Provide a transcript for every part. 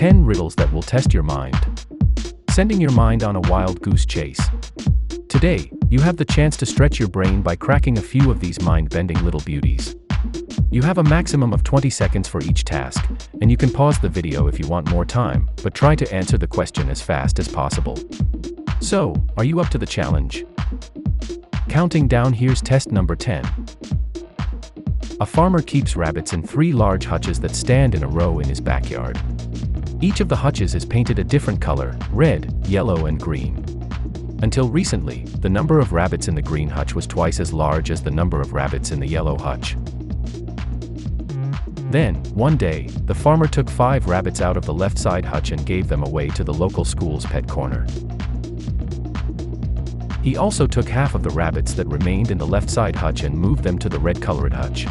10 riddles that will test your mind. Sending your mind on a wild goose chase. Today, you have the chance to stretch your brain by cracking a few of these mind-bending little beauties. You have a maximum of 20 seconds for each task, and you can pause the video if you want more time, but try to answer the question as fast as possible. So, are you up to the challenge? Counting down, here's test number 10. A farmer keeps rabbits in 3 large hutches that stand in a row in his backyard. Each of the hutches is painted a different color: red, yellow, and green. Until recently, the number of rabbits in the green hutch was twice as large as the number of rabbits in the yellow hutch. Then, one day, the farmer took 5 rabbits out of the left side hutch and gave them away to the local school's pet corner. He also took half of the rabbits that remained in the left side hutch and moved them to the red-colored hutch.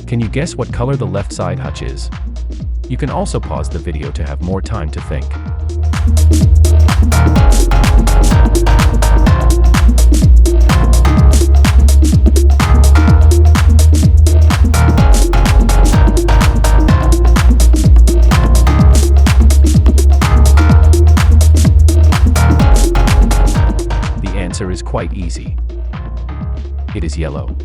Can you guess what color the left side hutch is? You can also pause the video to have more time to think. The answer is quite easy. It is yellow.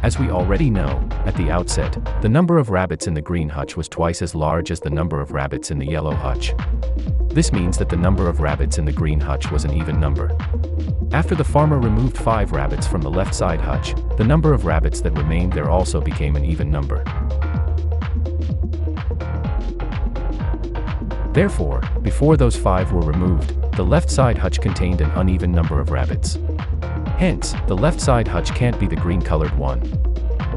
As we already know, at the outset, the number of rabbits in the green hutch was twice as large as the number of rabbits in the yellow hutch. This means that the number of rabbits in the green hutch was an even number. After the farmer removed 5 rabbits from the left side hutch, the number of rabbits that remained there also became an even number. Therefore, before those 5 were removed, the left side hutch contained an uneven number of rabbits. Hence, the left side hutch can't be the green-colored one.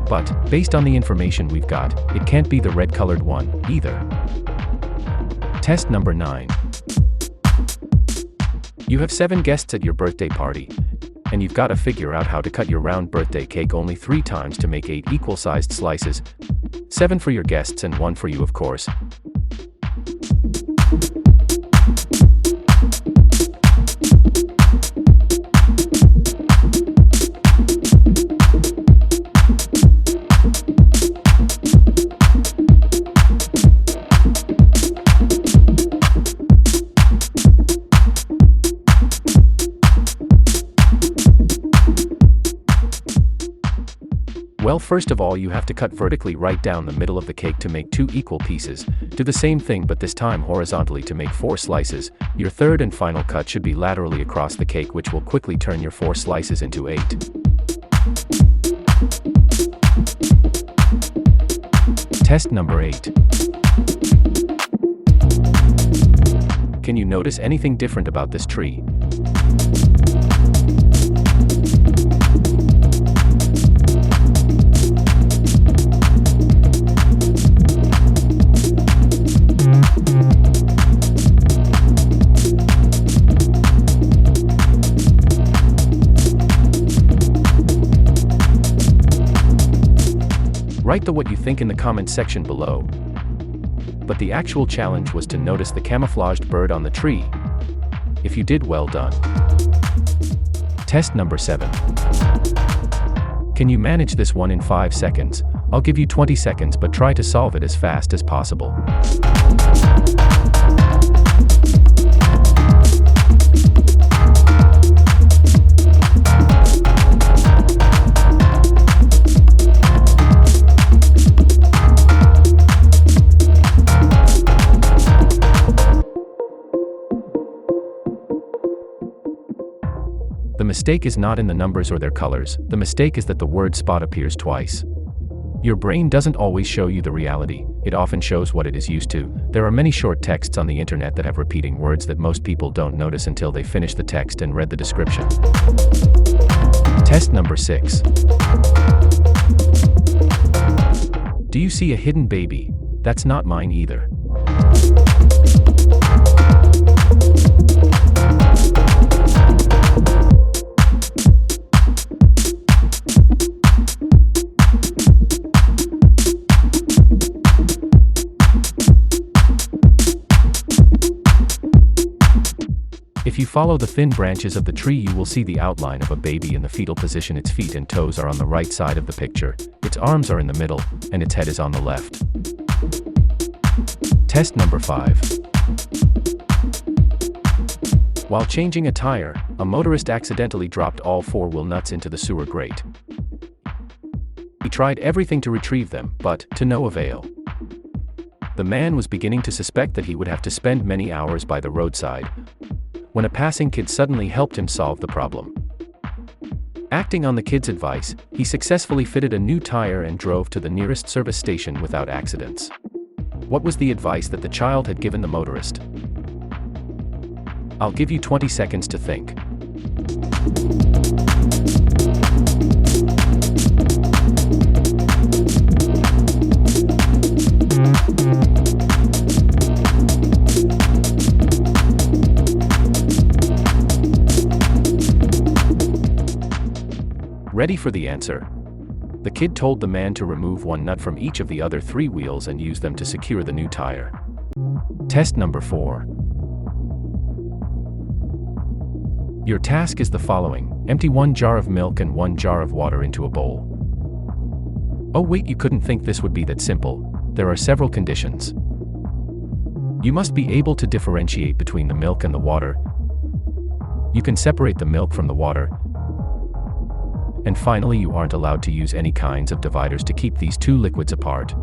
But, based on the information we've got, it can't be the red-colored one, either. Test number 9. You have 7 guests at your birthday party, and you've got to figure out how to cut your round birthday cake only 3 times to make 8 equal-sized slices. 7 for your guests and 1 for you, of course. Well, first of all, you have to cut vertically right down the middle of the cake to make 2 equal pieces. Do the same thing, but this time horizontally to make 4 slices. Your third and final cut should be laterally across the cake, which will quickly turn your 4 slices into 8. Test number 8. Can you notice anything different about this tree? Write what you think in the comment section below. But the actual challenge was to notice the camouflaged bird on the tree. If you did, well done. Test number 7. Can you manage this one in 5 seconds? I'll give you 20 seconds, but try to solve it as fast as possible. The mistake is not in the numbers or their colors. The mistake is that the word spot appears twice. Your brain doesn't always show you the reality, it often shows what it is used to. There are many short texts on the internet that have repeating words that most people don't notice until they finish the text and read the description. Test number 6. Do you see a hidden baby? That's not mine either. If you follow the thin branches of the tree, you will see the outline of a baby in the fetal position. Its feet and toes are on the right side of the picture, its arms are in the middle, and its head is on the left. Test number 5. While changing a tire, a motorist accidentally dropped all 4 wheel nuts into the sewer grate. He tried everything to retrieve them, but to no avail. The man was beginning to suspect that he would have to spend many hours by the roadside, when a passing kid suddenly helped him solve the problem. Acting on the kid's advice, he successfully fitted a new tire and drove to the nearest service station without accidents. What was the advice that the child had given the motorist? I'll give you 20 seconds to think. Ready for the answer? The kid told the man to remove 1 nut from each of the other 3 wheels and use them to secure the new tire. Test number 4. Your task is the following: empty 1 jar of milk and 1 jar of water into a bowl. Oh wait, you couldn't think this would be that simple. There are several conditions. You must be able to differentiate between the milk and the water. You can separate the milk from the water. And finally, you aren't allowed to use any kinds of dividers to keep these 2 liquids apart.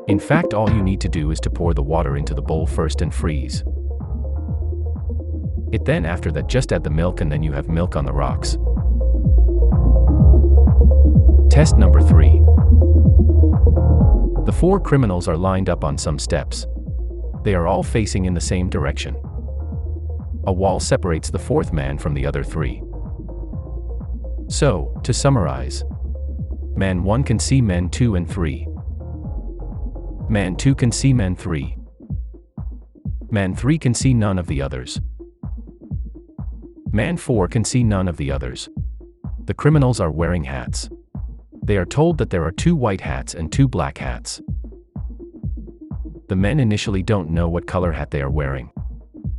In fact, all you need to do is to pour the water into the bowl first and freeze it. Then after that, just add the milk and then you have milk on the rocks. Test number 3. The 4 criminals are lined up on some steps. They are all facing in the same direction. A wall separates the 4th man from the other 3. So, to summarize, man 1 can see men 2 and 3. Man 2 can see men 3. Man 3 can see none of the others. Man 4 can see none of the others. The criminals are wearing hats. They are told that there are 2 white hats and 2 black hats. The men initially don't know what color hat they are wearing.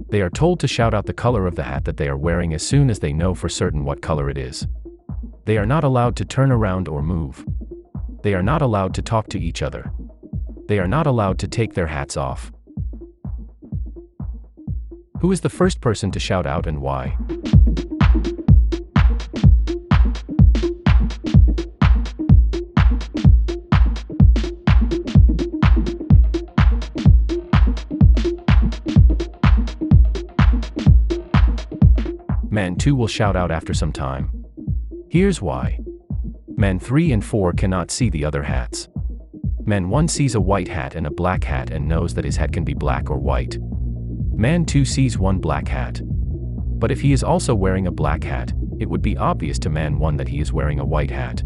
They are told to shout out the color of the hat that they are wearing as soon as they know for certain what color it is. They are not allowed to turn around or move. They are not allowed to talk to each other. They are not allowed to take their hats off. Who is the first person to shout out and why? Man 2 will shout out after some time. Here's why. Man 3 and 4 cannot see the other hats. Man 1 sees a white hat and a black hat and knows that his hat can be black or white. Man 2 sees 1 black hat. But if he is also wearing a black hat, it would be obvious to Man 1 that he is wearing a white hat.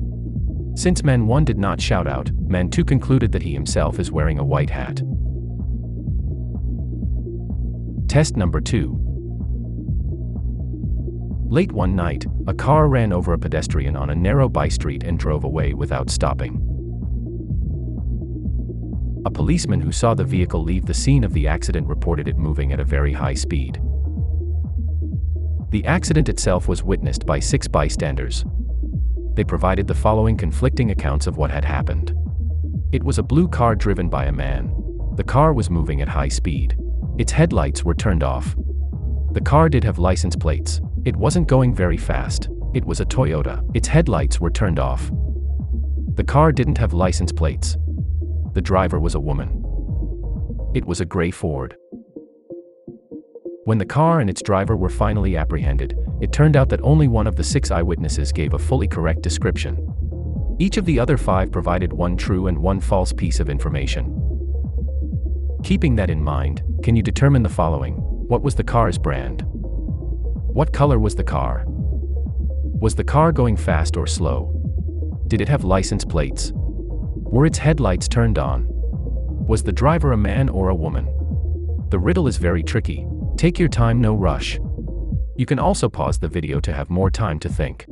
Since Man 1 did not shout out, Man 2 concluded that he himself is wearing a white hat. Test number 2. Late one night, a car ran over a pedestrian on a narrow by street and drove away without stopping. A policeman who saw the vehicle leave the scene of the accident reported it moving at a very high speed. The accident itself was witnessed by 6 bystanders. They provided the following conflicting accounts of what had happened. It was a blue car driven by a man. The car was moving at high speed. Its headlights were turned off. The car did have license plates. It wasn't going very fast. It was a Toyota. Its headlights were turned off. The car didn't have license plates. The driver was a woman. It was a gray Ford. When the car and its driver were finally apprehended, it turned out that only one of the 6 eyewitnesses gave a fully correct description. Each of the other 5 provided 1 true and 1 false piece of information. Keeping that in mind, can you determine the following? What was the car's brand? What color was the car? Was the car going fast or slow? Did it have license plates? Were its headlights turned on? Was the driver a man or a woman? The riddle is very tricky. Take your time, no rush. You can also pause the video to have more time to think.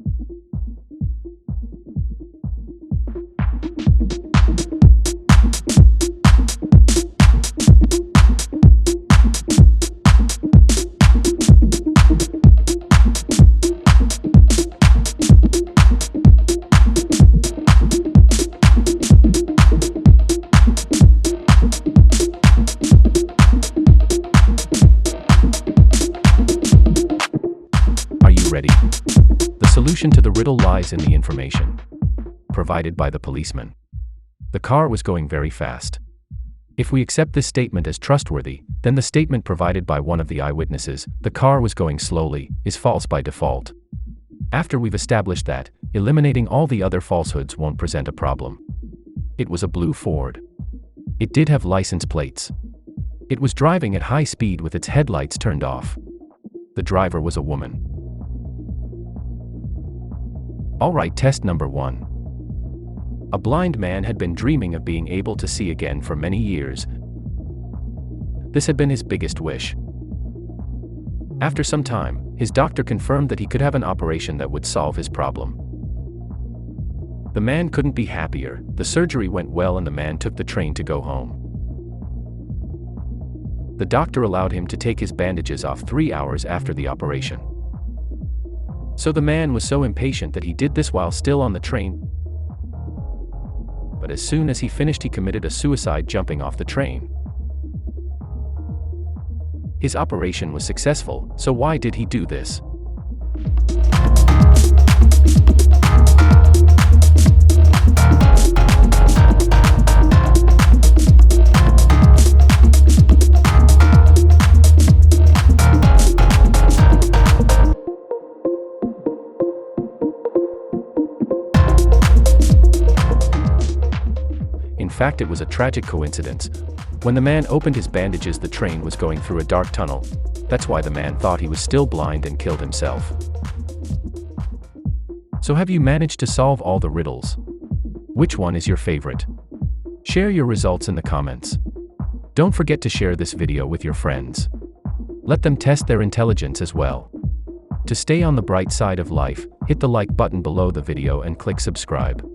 ready? The solution to the riddle lies in the information provided by the policeman. The car was going very fast. If we accept this statement as trustworthy, then the statement provided by one of the eyewitnesses, the car was going slowly, is false by default. After we've established that, eliminating all the other falsehoods won't present a problem. It was a blue Ford. It did have license plates. It was driving at high speed with its headlights turned off. The driver was a woman. Alright, test number 1. A blind man had been dreaming of being able to see again for many years. This had been his biggest wish. After some time, his doctor confirmed that he could have an operation that would solve his problem. The man couldn't be happier. The surgery went well and the man took the train to go home. The doctor allowed him to take his bandages off 3 hours after the operation. So the man was so impatient that he did this while still on the train. But as soon as he finished, he committed a suicide jumping off the train. His operation was successful, so why did he do this? In fact, it was a tragic coincidence. When the man opened his bandages, the train was going through a dark tunnel. That's why the man thought he was still blind and killed himself. So have you managed to solve all the riddles? Which one is your favorite? Share your results in the comments. Don't forget to share this video with your friends. Let them test their intelligence as well. To stay on the bright side of life, hit the like button below the video and click subscribe.